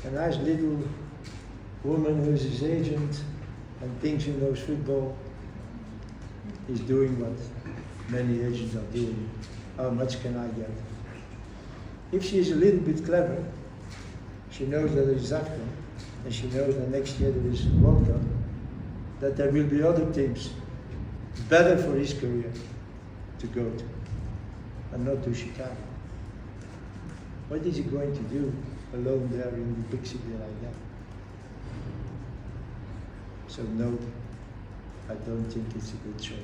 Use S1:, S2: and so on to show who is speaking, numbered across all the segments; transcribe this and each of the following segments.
S1: a nice little woman who's his agent and thinks he knows football is doing what many agents are doing. How much can I get? If she is a little bit clever, she knows that there is AFCON, and she knows that next year there is World Cup, that there will be other teams better for his career to go to, and not to Chicago. What is he going to do alone there in the big city like that? So no, I don't think it's a good choice.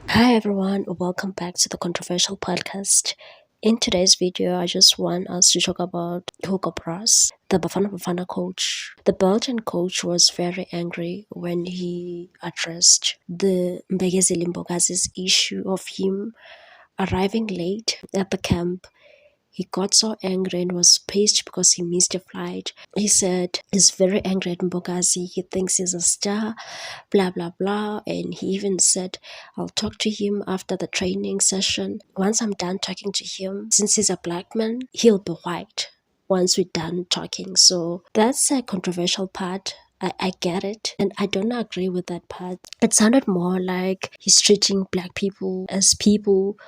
S2: Hi everyone, welcome back to the Controversial Podcast. In today's video, I just want us to talk about Hugo Broos, the Bafana Bafana coach. The Belgian coach was very angry when he addressed the Mbegezeli Mbokazi's issue of him arriving late at the camp. He got so angry and was pissed because he missed a flight. He said he's very angry at Mbokazi. He thinks he's a star, blah, blah, blah. And he even said, I'll talk to him after the training session. Once I'm done talking to him, since he's a black man, he'll be white once we're done talking. So that's a controversial part. I get it, and I don't agree with that part. It sounded more like he's treating black people as people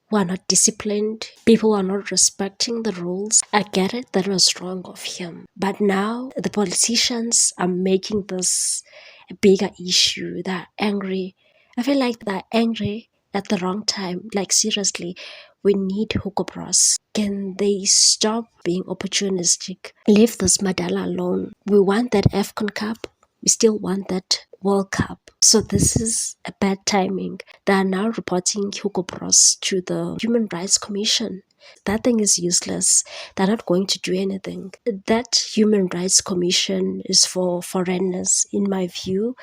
S2: who are not disciplined, people who are not respecting the rules. I get it, that was wrong of him. But now the politicians are making this a bigger issue. They're angry. I feel like they're angry at the wrong time. Like seriously, we need Hugo Broos. Can they stop being opportunistic? Leave this Madala alone. We want that AFCON Cup. We still want that World Cup. So this is a bad timing. They are now reporting Hugo Broos to the Human Rights Commission. That thing is useless. They're not going to do anything. That Human Rights Commission is for foreigners, in my view.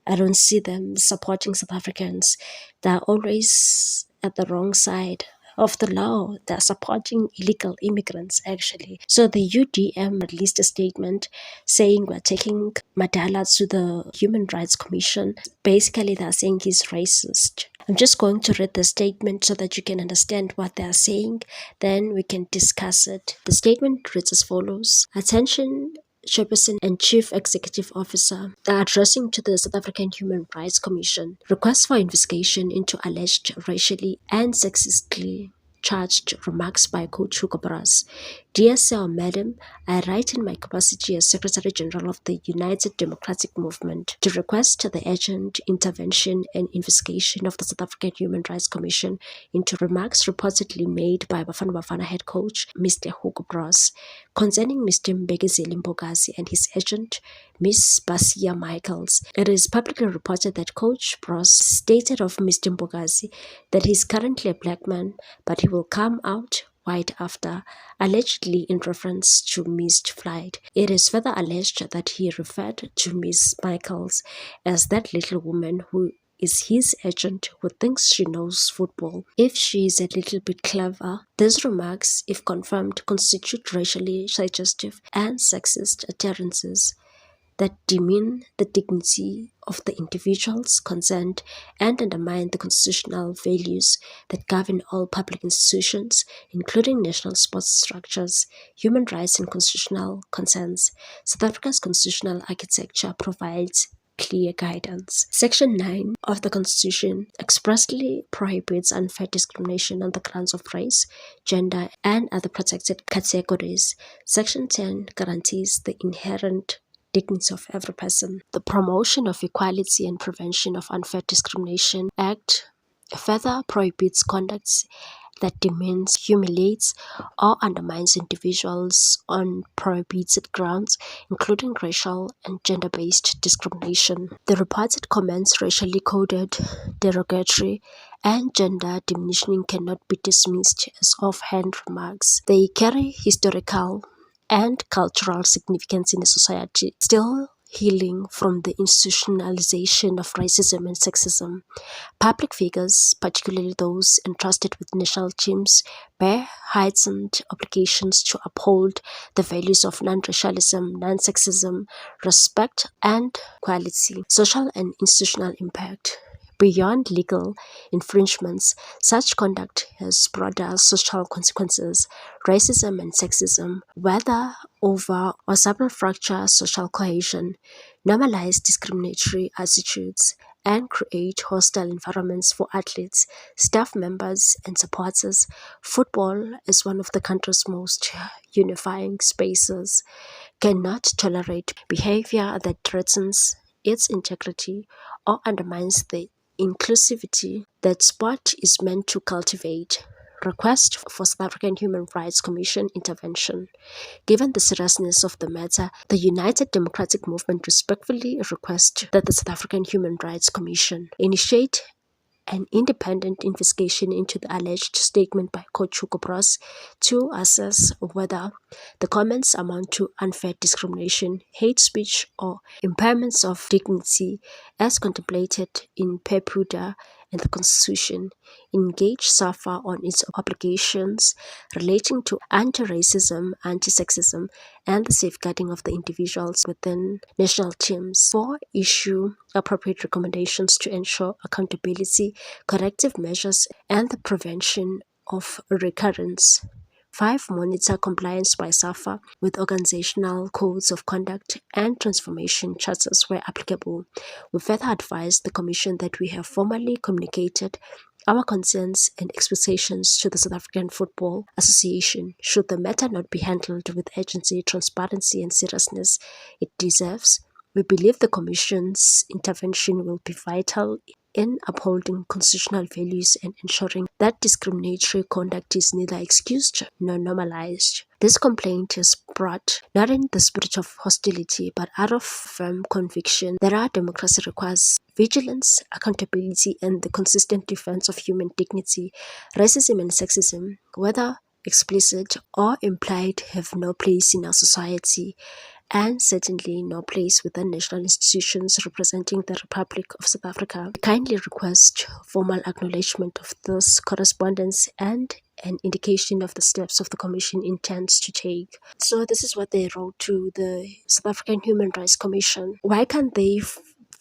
S2: I don't see them supporting South Africans. They're always at the wrong side of the law. They're supporting illegal immigrants, actually. So the UDM released a statement saying we're taking Madala to the Human Rights Commission. Basically, they're saying he's racist. I'm just going to read the statement so that you can understand what they're saying. Then we can discuss it. The statement reads as follows. Attention, Chairperson and Chief Executive Officer are addressing to the South African Human Rights Commission request for investigation into alleged racially and sexistly charged remarks by Coach Hugo Broos. Dear Sir, Madam, I write in my capacity as Secretary General of the United Democratic Movement to request the urgent intervention and investigation of the South African Human Rights Commission into remarks reportedly made by Bafana Bafana head coach Mr. Hugo Broos concerning Mr. Mbegezeli Mbokazi and his agent Ms. Basia Michaels. It is publicly reported that Coach Broos stated of Mr. Mbokazi that he is currently a black man, but he will come out white after, allegedly in reference to missed flight. It is further alleged that he referred to Miss Michaels as that little woman who is his agent who thinks she knows football. If she is a little bit clever, these remarks, if confirmed, constitute racially suggestive and sexist utterances that demean the dignity of the individuals concerned and undermine the constitutional values that govern all public institutions, including national sports structures, human rights and constitutional concerns. South Africa's constitutional architecture provides clear guidance. Section 9 of the Constitution expressly prohibits unfair discrimination on the grounds of race, gender, and other protected categories. Section 10 guarantees the inherent dignity of every person. The Promotion of Equality and Prevention of Unfair Discrimination Act further prohibits conduct that demeans, humiliates, or undermines individuals on prohibited grounds, including racial and gender-based discrimination. The reported comments racially coded, derogatory, and gender diminishing cannot be dismissed as offhand remarks. They carry historical and cultural significance in a society still healing from the institutionalization of racism and sexism. Public figures, particularly those entrusted with national teams, bear heightened obligations to uphold the values of non-racialism, non-sexism, respect, and equality. Social and institutional impact. Beyond legal infringements, such conduct has broader social consequences. Racism and sexism, whether over or subfracture social cohesion, normalize discriminatory attitudes and create hostile environments for athletes, staff members, and supporters. Football is one of the country's most unifying spaces, cannot tolerate behavior that threatens its integrity or undermines the inclusivity that sport is meant to cultivate. Request for South African Human Rights Commission intervention. Given the seriousness of the matter, the United Democratic Movement respectfully requests that the South African Human Rights Commission initiate an independent investigation into the alleged statement by Coach Hugo Broos to assess whether the comments amount to unfair discrimination, hate speech, or impairments of dignity as contemplated in Pepuda and the Constitution. Engage SAFA on its obligations relating to anti-racism, anti-sexism, and the safeguarding of the individuals within national teams. 4. Issue appropriate recommendations to ensure accountability, corrective measures, and the prevention of recurrence. 5. Monitor compliance by SAFA with organizational codes of conduct and transformation charters where applicable. We further advise the Commission that we have formally communicated our concerns and expectations to the South African Football Association should the matter not be handled with urgency, transparency, and seriousness it deserves. We believe the Commission's intervention will be vital in upholding constitutional values and ensuring that discriminatory conduct is neither excused nor normalized. This complaint is brought not in the spirit of hostility but out of firm conviction that our democracy requires vigilance, accountability, and the consistent defense of human dignity. Racism and sexism, whether explicit or implied, have no place in our society, and certainly no place within national institutions representing the Republic of South Africa. We kindly request formal acknowledgement of this correspondence and an indication of the steps of the Commission intends to take. So this is what they wrote to the South African Human Rights Commission. Why can't they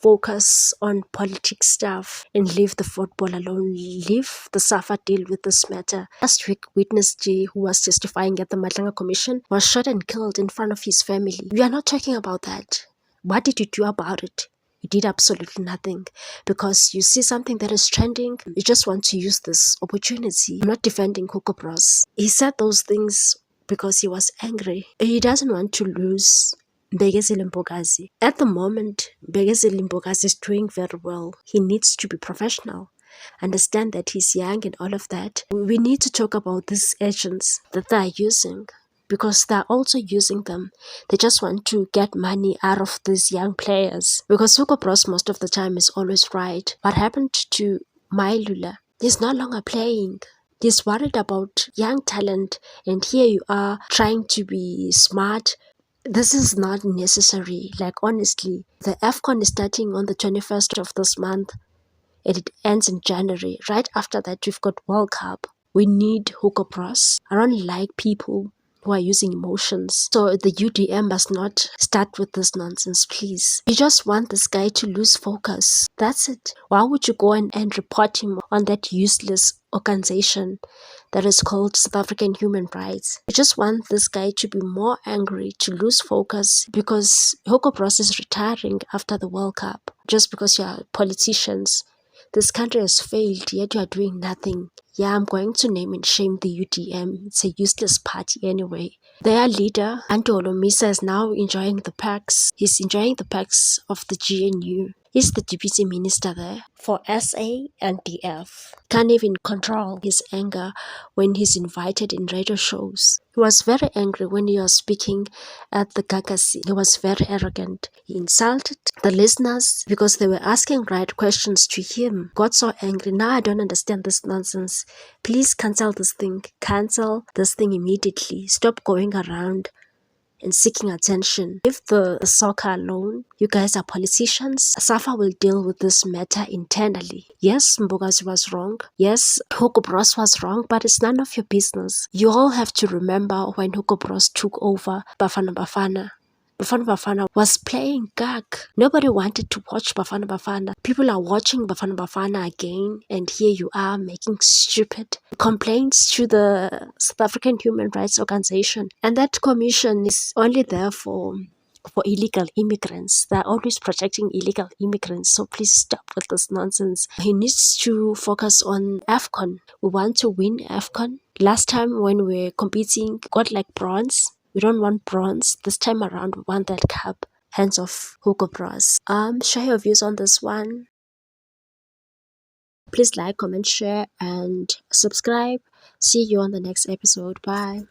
S2: focus on politics stuff and leave the football alone, leave the SAFA deal with this matter? Last week, witness G, who was testifying at the Matlanga Commission, was shot and killed in front of his family. We are not talking about that. What did you do about it? You did absolutely nothing, because you see something that is trending, you just want to use this opportunity. I'm not defending Hugo Broos. He said those things because he was angry. He doesn't want to lose Mbekezeli Mbokazi. At the moment, Mbekezeli Mbokazi is doing very well. He needs to be professional. Understand that he's young and all of that. We need to talk about these agents that they are using, because they're also using them. They just want to get money out of these young players. Because Hugo Broos most of the time is always right. What happened to Mailula? He's no longer playing. He's worried about young talent, and here you are trying to be smart. This is not necessary. Like, honestly, the AFCON is starting on the 21st of this month and it ends in January. Right after that, we've got World Cup. We need Hugo Broos. I don't like people who are using emotions. So the UDM must not start with this nonsense, please. You just want this guy to lose focus. That's it. Why would you go and report him on that useless organization that is called South African Human Rights? You just want this guy to be more angry, to lose focus, because Hugo Broos is retiring after the World Cup. Just because you are politicians. This country has failed, yet you are doing nothing. Yeah, I'm going to name and shame the UDM. It's a useless party anyway. Their leader, Anti Olomisa, is now enjoying the perks. He's enjoying the perks of the GNU. He's the deputy minister there for SA and DF. Can't even control his anger when he's invited in radio shows. He was very angry when he was speaking at the Gagasi. He was very arrogant. He insulted the listeners because they were asking right questions to him. Got so angry. Now I don't understand this nonsense. Please cancel this thing. Cancel this thing immediately. Stop going around and seeking attention. Leave the soccer alone. You guys are politicians. SAFA will deal with this matter internally. Yes, Mbokazi was wrong. Yes, Hugo Broos was wrong, but it's none of your business. You all have to remember when Hugo Broos took over Bafana Bafana. Bafana Bafana was playing gag. Nobody wanted to watch Bafana Bafana. People are watching Bafana Bafana again, and here you are making stupid complaints to the South African Human Rights Organization. And that commission is only there for illegal immigrants. They're always protecting illegal immigrants. So please stop with this nonsense. He needs to focus on AFCON. We want to win AFCON. Last time when we were competing, got like bronze. We don't want bronze. This time around, we want that cup. Hands off Hugo Bros. Share your views on this one. Please like, comment, share, and subscribe. See you on the next episode. Bye.